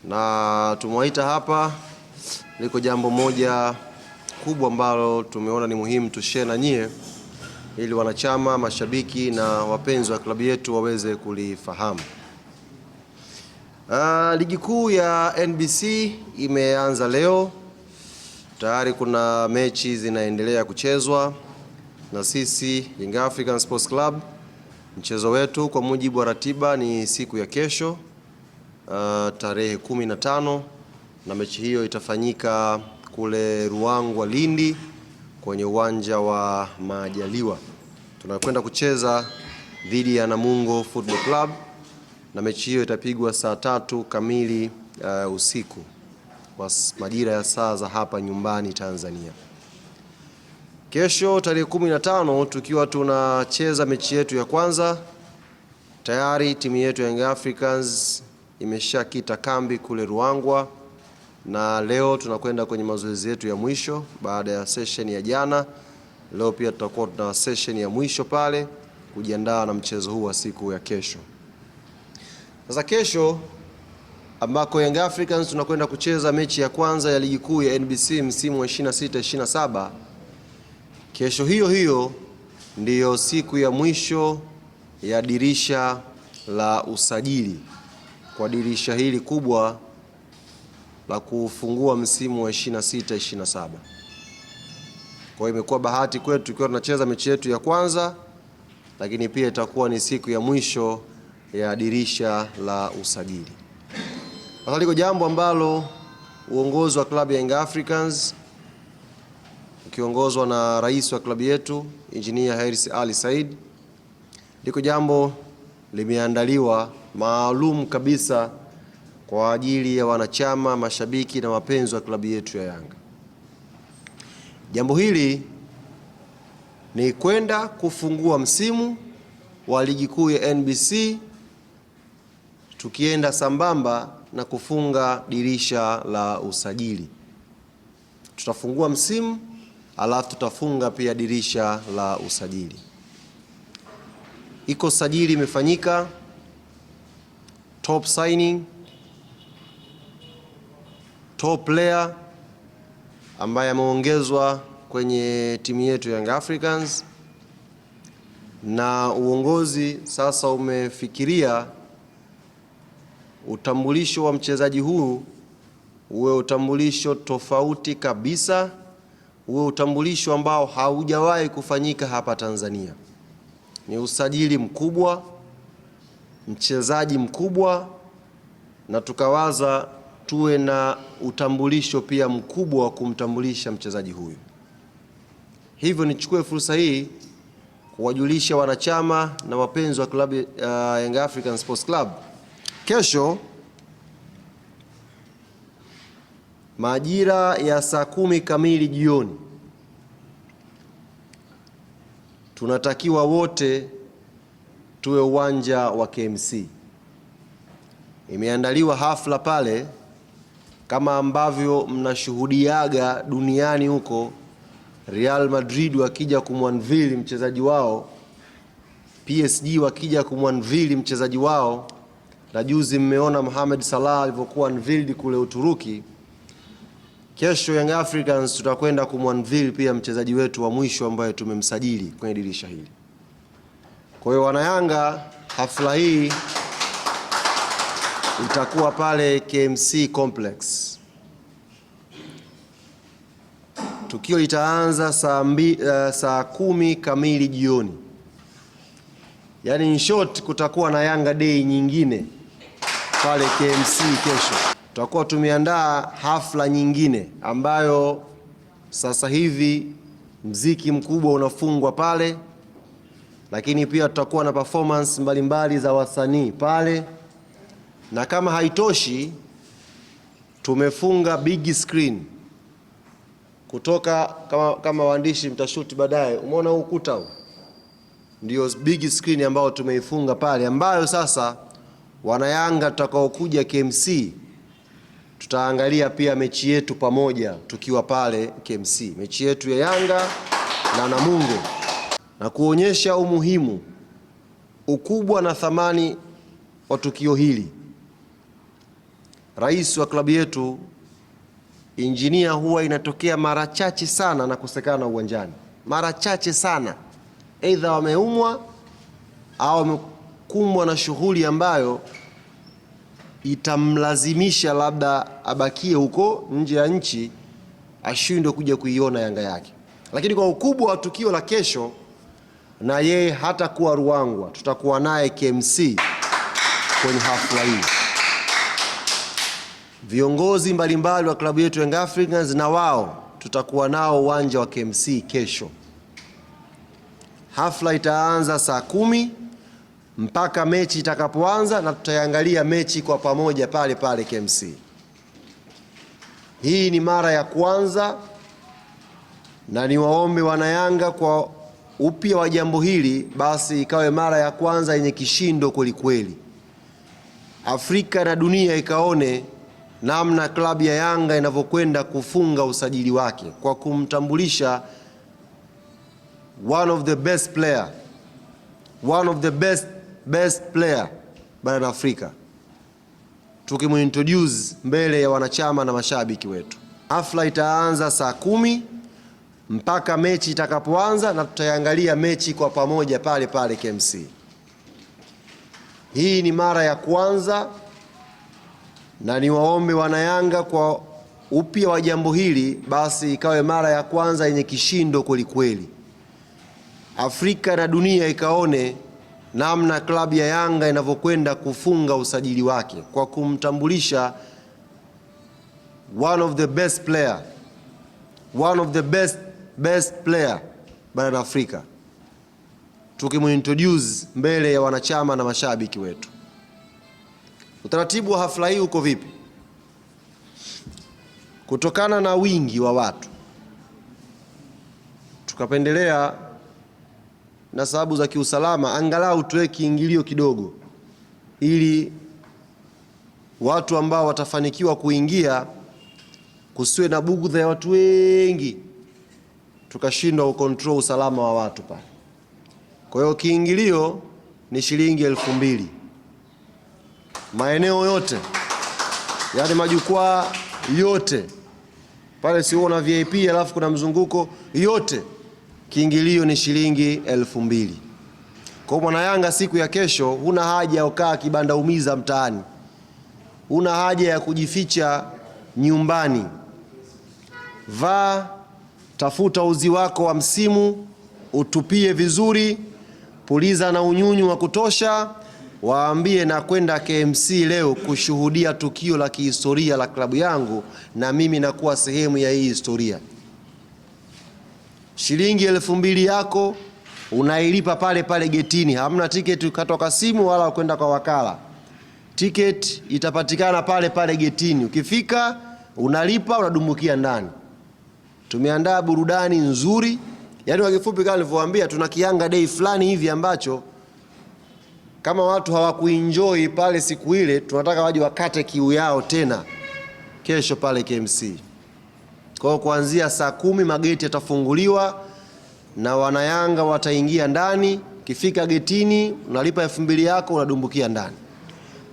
na tumewaita hapa, liko jambo moja kubwa ambalo tumeona ni muhimu tushare na nyie ili wanachama, mashabiki na wapenzi wa klabu yetu waweze kulifahamu. Ligi kuu ya NBC imeanza leo. Tayari kuna mechi zinaendelea kuchezwa na sisi Young African Sports Club. Mchezo wetu kwa mujibu wa ratiba ni siku ya kesho, tarehe 15, na mechi hiyo itafanyika kule Ruangwa, Lindi, kwenye uwanja wa Majaliwa. Tunakwenda kucheza dhidi ya Namungo Football Club, na mechi hiyo itapigwa saa 3 kamili usiku kwa majira ya saa za hapa nyumbani Tanzania. Kesho tarehe 15 tukiwa tunacheza mechi yetu ya kwanza, tayari timu yetu ya Young Africans imeshakita kambi kule Ruangwa, na leo tunakwenda kwenye mazoezi yetu ya mwisho baada ya session ya jana. Leo pia tutakuwa tuna session ya mwisho pale kujiandaa na mchezo huu wa siku ya kesho. Sasa kesho ambako Young Africans tunakwenda kucheza mechi ya kwanza ya ligi kuu ya NBC msimu wa 26-27. Kesho hiyo ndiyo siku ya mwisho ya dirisha la usajili kwa dirisha hili kubwa la kufungua msimu wa 26-27. Kwa hiyo imekuwa bahati kwetu tukiwa tunacheza mechi yetu ya kwanza, lakini pia itakuwa ni siku ya mwisho ya dirisha la usajili. Sasa liko jambo ambalo uongozi wa klabu ya Young Africans ukiongozwa na rais wa klabu yetu Engineer Hersi Ali Said, liko jambo limeandaliwa maalum kabisa kwa ajili ya wanachama, mashabiki na wapenzi wa klabu yetu ya Yanga. Jambo hili ni kwenda kufungua msimu wa ligi kuu ya NBC tukienda sambamba na kufunga dirisha la usajili. Tutafungua msimu alafu tutafunga pia dirisha la usajili. Iko sajili imefanyika, top signing, top player ambaye ameongezwa kwenye timu yetu Young Africans, na uongozi sasa umefikiria utambulisho wa mchezaji huu uwe utambulisho tofauti kabisa, uwe utambulisho ambao haujawahi kufanyika hapa Tanzania. Ni usajili mkubwa, mchezaji mkubwa, na tukawaza tuwe na utambulisho pia mkubwa wa kumtambulisha mchezaji huyu. Hivyo nichukue fursa hii kuwajulisha wanachama na wapenzi wa klabu Young African Sports Club, kesho majira ya saa 10 kamili jioni tunatakiwa wote tuwe uwanja wa KMC. Imeandaliwa hafla pale kama ambavyo mnashuhudiaga duniani huko, Real Madrid wakija kumwanvili mchezaji wao, PSG wakija kumwanvili mchezaji wao, na juzi mmeona Mohamed Salah alivyokuwa unveiled kule Uturuki. Kesho Young Africans tutakwenda kumwanvili pia mchezaji wetu wa mwisho ambaye tumemsajili kwenye dirisha hili. Kwa hiyo wanayanga, hafla hii itakuwa pale KMC Complex. Tukio litaanza saa 10 kamili jioni. Yaani in short kutakuwa na Yanga Day nyingine pale KMC kesho. Tutakuwa tumeandaa hafla nyingine ambayo sasa hivi mziki mkubwa unafungwa pale, lakini pia tutakuwa na performance mbalimbali za wasanii pale, na kama haitoshi tumefunga big screen kutoka kama waandishi mtashuti baadaye. Umeona huu ukuta huu? Ndio big screen ambayo tumeifunga pale, ambayo sasa wanayanga tutakaokuja KMC tutaangalia pia mechi yetu pamoja tukiwa pale KMC, mechi yetu ya Yanga na Namungo, na kuonyesha umuhimu, ukubwa na thamani wa tukio hili. rais wa klabu yetu Engineer huwa inatokea mara chache sana na kukosekana uwanjani, mara chache sana, aidha wameumwa au wamekumbwa na shughuli ambayo itamlazimisha labda abakie huko nje ya nchi, ashindwe kuja kuiona Yanga yake. Lakini kwa ukubwa wa tukio la kesho, na yeye hata kuwa Ruangwa, tutakuwa naye KMC kwenye hafla hii. Viongozi mbalimbali wa klabu yetu Young Africans na wao tutakuwa nao uwanja wa KMC kesho. Hafla itaanza saa 10 mpaka mechi itakapoanza, na tutaangalia mechi kwa pamoja pale pale KMC. Hii ni mara ya kwanza, na niwaombe wanayanga kwa upya wa jambo hili, basi ikawe mara ya kwanza yenye kishindo kwelikweli. Afrika na dunia ikaone namna klabu ya Yanga inavyokwenda kufunga usajili wake kwa kumtambulisha one of the best player barani Afrika, tukimuintroduce mbele ya wanachama na mashabiki wetu. Hafla itaanza saa 10 mpaka mechi itakapoanza, na tutaangalia mechi kwa pamoja pale pale KMC. Hii ni mara ya kwanza, na niwaombe wanayanga kwa upya wa jambo hili, basi ikawe mara ya kwanza yenye kishindo kwelikweli. Afrika na dunia ikaone namna klabu ya Yanga inavyokwenda kufunga usajili wake kwa kumtambulisha one of the best player barani Afrika, tukimuintroduce mbele ya wanachama na mashabiki wetu. Utaratibu wa hafla hii uko vipi? Kutokana na wingi wa watu, tukapendelea na sababu za kiusalama angalau tuwe kiingilio kidogo, ili watu ambao watafanikiwa kuingia kusiwe na bugudha ya watu wengi, tukashindwa kucontrol usalama wa watu pale. Kwa hiyo kiingilio ni shilingi 2,000. Maeneo yote, yani majukwaa yote pale, sio na VIP alafu kuna mzunguko, yote kiingilio ni shilingi 2,000. Kwa mwana Yanga siku ya kesho, huna haja ya kukaa kibanda umiza mtaani, huna haja ya kujificha nyumbani. Vaa, tafuta uzi wako wa msimu, utupie vizuri, puliza na unyunyu wa kutosha, waambie na kwenda KMC leo kushuhudia tukio la kihistoria la klabu yangu, na mimi nakuwa sehemu ya hii historia. Shilingi 2,000 yako unailipa pale pale getini. Hamna tiketi kutoka simu wala kwenda kwa wakala. Tiketi itapatikana pale pale getini. Ukifika unalipa, unadumbukia ndani. Tumeandaa burudani nzuri. Yaani kwa kifupi kama nilivyowaambia, tuna Kianga Day fulani hivi ambacho kama watu hawakuenjoy pale siku ile, tunataka waje wakate kiu yao tena kesho pale KMC. Kwa kuanzia saa 10 mageti yatafunguliwa na wanayanga wataingia ndani. Kifika getini unalipa 2,000 yako, unadumbukia ndani.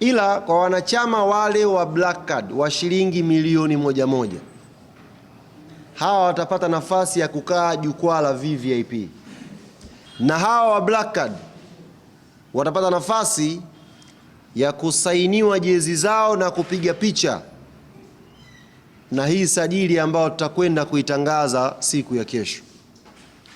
Ila kwa wanachama wale wa Black Card wa shilingi milioni 1, hawa watapata nafasi ya kukaa jukwaa la VVIP, na hawa wa Black Card watapata nafasi ya kusainiwa jezi zao na kupiga picha na hii sajili ambayo tutakwenda kuitangaza siku ya kesho.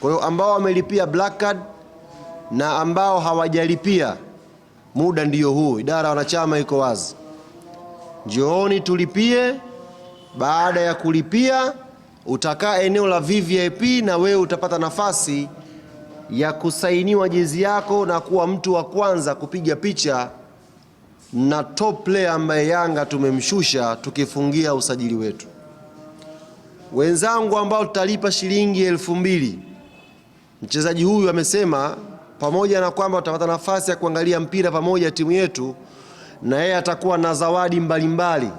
Kwa hiyo ambao wamelipia Black Card na ambao hawajalipia, muda ndiyo huu, idara wanachama iko wazi. Njooni tulipie. Baada ya kulipia utakaa eneo la VVIP, na wewe utapata nafasi ya kusainiwa jezi yako na kuwa mtu wa kwanza kupiga picha na top player ambaye Yanga tumemshusha tukifungia usajili wetu. Wenzangu ambao tutalipa shilingi 2,000, mchezaji huyu amesema pamoja na kwamba utapata nafasi ya kuangalia mpira pamoja timu yetu, na yeye atakuwa na zawadi mbalimbali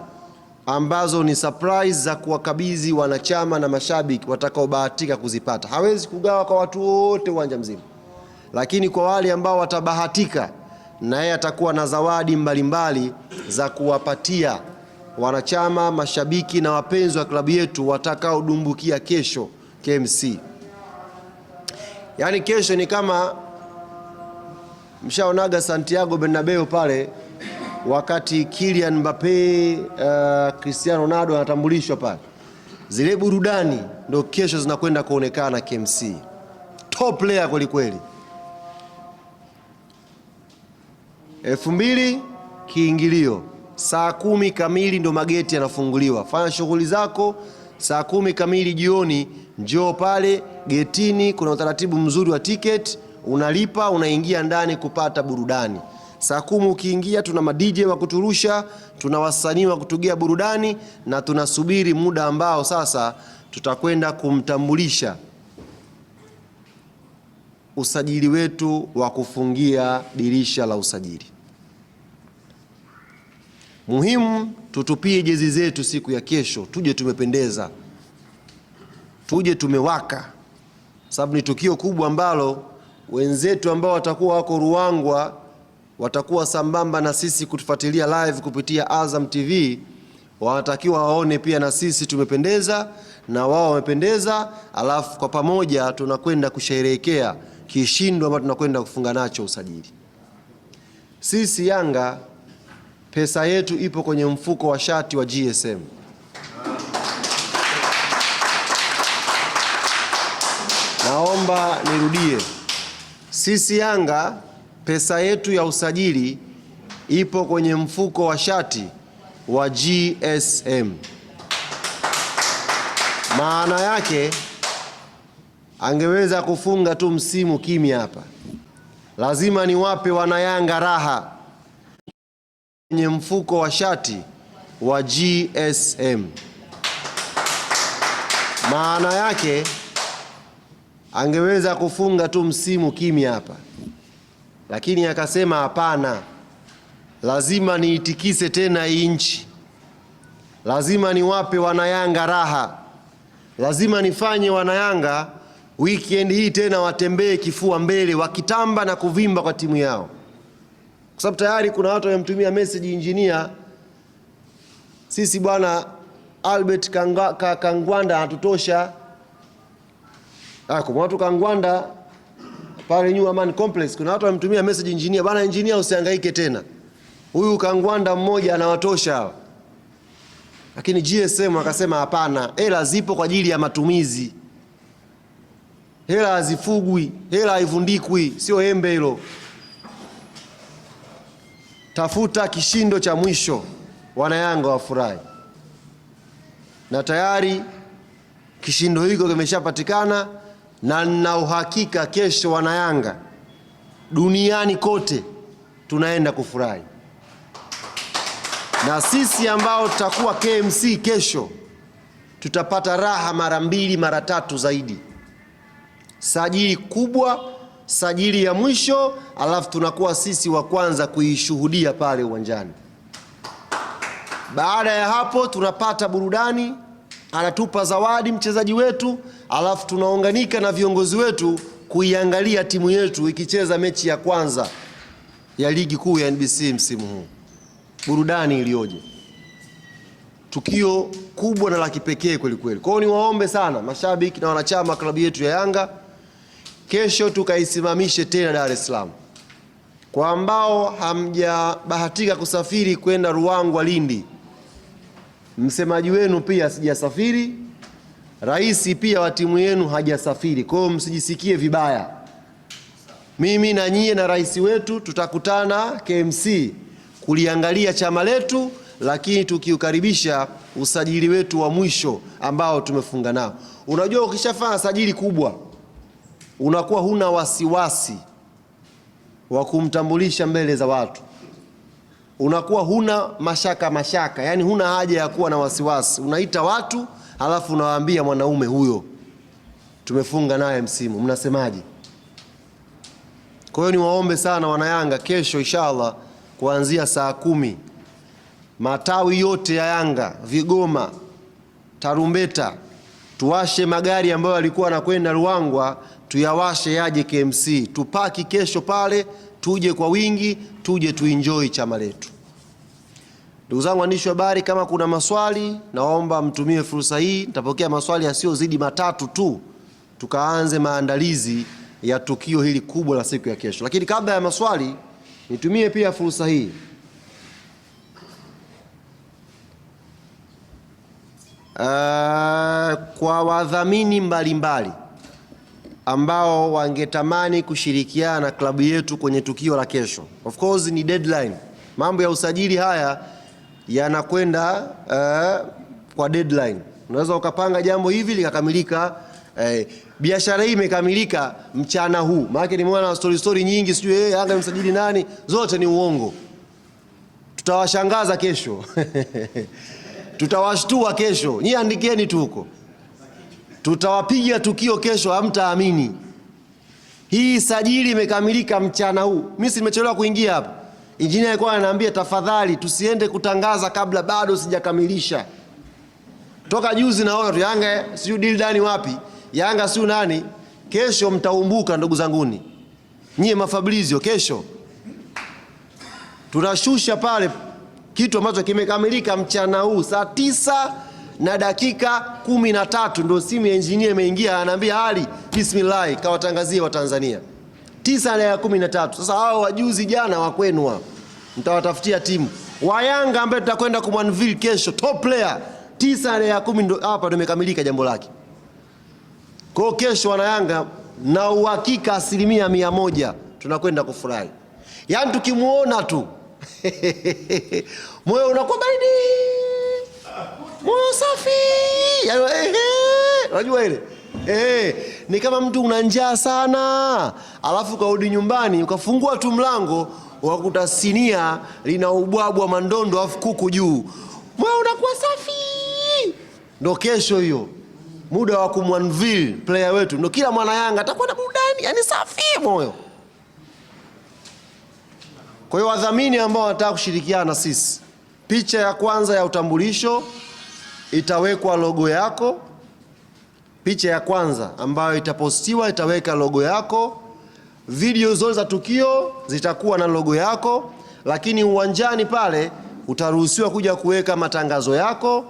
ambazo ni surprise za kuwakabidhi wanachama na mashabiki watakaobahatika kuzipata. Hawezi kugawa kwa watu wote uwanja mzima, lakini kwa wale ambao watabahatika, na yeye atakuwa na zawadi mbalimbali za kuwapatia wanachama, mashabiki na wapenzi wa klabu yetu watakaodumbukia kesho KMC. Yaani kesho ni kama mshaonaga Santiago Bernabeu pale wakati Kylian Mbappe, Cristiano Ronaldo anatambulishwa pale. Zile burudani ndio kesho zinakwenda kuonekana KMC. Top player kweli kweli. 2000 kiingilio. Saa 10 kamili ndo mageti yanafunguliwa. Fanya shughuli zako, saa 10 kamili jioni njoo pale getini, kuna utaratibu mzuri wa ticket, unalipa, unaingia ndani kupata burudani. Saa 10 ukiingia tuna ma DJ wa kuturusha, tuna wasanii wa kutugea burudani na tunasubiri muda ambao sasa tutakwenda kumtambulisha usajili wetu wa kufungia dirisha la usajili. Muhimu tutupie jezi zetu siku ya kesho, tuje tumependeza, tuje tumewaka, sababu ni tukio kubwa ambalo wenzetu ambao watakuwa wako Ruangwa watakuwa sambamba na sisi kutufuatilia live kupitia Azam TV, wanatakiwa waone pia na sisi tumependeza na wao wamependeza, alafu kwa pamoja tunakwenda kusherehekea kishindo ambacho tunakwenda kufunga nacho usajili. Sisi Yanga pesa yetu ipo kwenye mfuko wa shati wa GSM. Naomba nirudie. Sisi Yanga pesa yetu ya usajili ipo kwenye mfuko wa shati wa GSM. Maana yake angeweza kufunga tu msimu kimya hapa. Lazima niwape wanayanga raha kwenye mfuko wa shati wa GSM. Maana yake angeweza kufunga tu msimu kimya hapa, lakini akasema hapana, lazima niitikise tena hii nchi, lazima niwape wanayanga raha, lazima nifanye wanayanga weekend hii tena watembee kifua mbele wakitamba na kuvimba kwa timu yao. Kwa sababu tayari kuna watu wamemtumia message engineer, sisi bwana Albert Kangwanda anatutosha. Kuna watu Kangwanda pale New Aman Complex, kuna watu wamemtumia message engineer, bwana engineer usihangaike tena, huyu Kangwanda mmoja anawatosha hawa. Lakini GSM akasema hapana, hela zipo kwa ajili ya matumizi, hela hazifugwi, hela haivundikwi, sio embe hilo. Tafuta kishindo cha mwisho, wanayanga wafurahi. Na tayari kishindo hiko kimeshapatikana, na nina uhakika kesho wanayanga duniani kote tunaenda kufurahi. Na sisi ambao tutakuwa KMC kesho tutapata raha mara 2 mara 3 zaidi. Sajili kubwa, sajili ya mwisho, alafu tunakuwa sisi wa kwanza kuishuhudia pale uwanjani. Baada ya hapo tunapata burudani, anatupa zawadi mchezaji wetu, alafu tunaunganika na viongozi wetu kuiangalia timu yetu ikicheza mechi ya kwanza ya ligi kuu ya NBC msimu huu. Burudani ilioje! Tukio kubwa na la kipekee kweli kweli. Kwa hiyo niwaombe sana mashabiki na wanachama klabu yetu ya Yanga, kesho tukaisimamishe tena Dar es Salaam. Kwa ambao hamjabahatika kusafiri kwenda Ruangwa, Lindi, msemaji wenu pia sijasafiri, rais pia wa timu yenu hajasafiri. Kwa hiyo msijisikie vibaya. Mimi na nyie na rais wetu tutakutana KMC kuliangalia chama letu, lakini tukiukaribisha usajili wetu wa mwisho ambao tumefunga nao. Unajua ukishafanya sajili kubwa unakuwa huna wasiwasi wa kumtambulisha mbele za watu, unakuwa huna mashaka, yani huna haja ya kuwa na wasiwasi. Unaita watu halafu unawaambia mwanaume huyo tumefunga naye msimu, mnasemaje? Kwa hiyo niwaombe sana wanayanga, kesho inshallah kuanzia saa 10 matawi yote ya Yanga, Vigoma, Tarumbeta, tuwashe magari ambayo yalikuwa yanakwenda Ruangwa, tuyawashe yaje KMC, tupaki kesho pale, tuje kwa wingi, tuje tuenjoy chama letu. Ndugu zangu waandishi wa habari, kama kuna maswali naomba mtumie fursa hii. Nitapokea maswali yasiyozidi 3 tu, tukaanze maandalizi ya tukio hili kubwa la siku ya kesho. Lakini kabla ya maswali, nitumie pia fursa hii kwa wadhamini mbalimbali ambao wangetamani kushirikiana na klabu yetu kwenye tukio la kesho. Of course ni deadline. Mambo ya usajili haya yanakwenda kwa deadline. Unaweza ukapanga jambo hivi likakamilika, biashara hii imekamilika mchana huu. Maana nimeona story nyingi, sijui Yanga msajili nani, zote ni uongo. Tutawashangaza kesho. Tutawashtua kesho. Nyie andikeni tu huko. Tutawapiga tukio kesho, hamtaamini. Hii sajili imekamilika mchana huu. Mimi nimechelewa kuingia hapa. Injinia alikuwa ananiambia tafadhali tusiende kutangaza kabla bado sijakamilisha. Toka juzi naona tu Yanga siyo deal dani wapi? Yanga siyo nani? Kesho mtaumbuka ndugu zanguni. Nyie mafabrizio kesho. Tunashusha pale kitu ambacho kimekamilika mchana huu saa 9:13 ndio simu ya engineer imeingia, ananiambia Ali bismillah kawatangazie wa Tanzania. 9:13. Sasa hao wajuzi jana wa kwenu hao mtawatafutia timu wa Yanga ambaye tutakwenda kumanville kesho, top player 9:10 ndo hapa ndio imekamilika jambo lake. Kwa kesho wana Yanga na uhakika 100% tunakwenda kufurahi. Yaani tukimuona tu moyo unakuwa baridi, moyo safi, unajua ile ni kama mtu una njaa sana, alafu kaudi nyumbani ukafungua tu mlango wakuta sinia lina ubwabwa mandondo alafu kuku juu, moyo unakuwa safi. Ndo kesho hiyo muda wa kumwanville player wetu, ndo kila mwana Yanga atakuwa na burudani, yani safi moyo. Kwa hiyo wadhamini ambao wanataka kushirikiana na sisi, picha ya kwanza ya utambulisho itawekwa logo yako. Picha ya kwanza ambayo itapostiwa itaweka logo yako. Video zote za tukio zitakuwa na logo yako, lakini uwanjani pale utaruhusiwa kuja kuweka matangazo yako.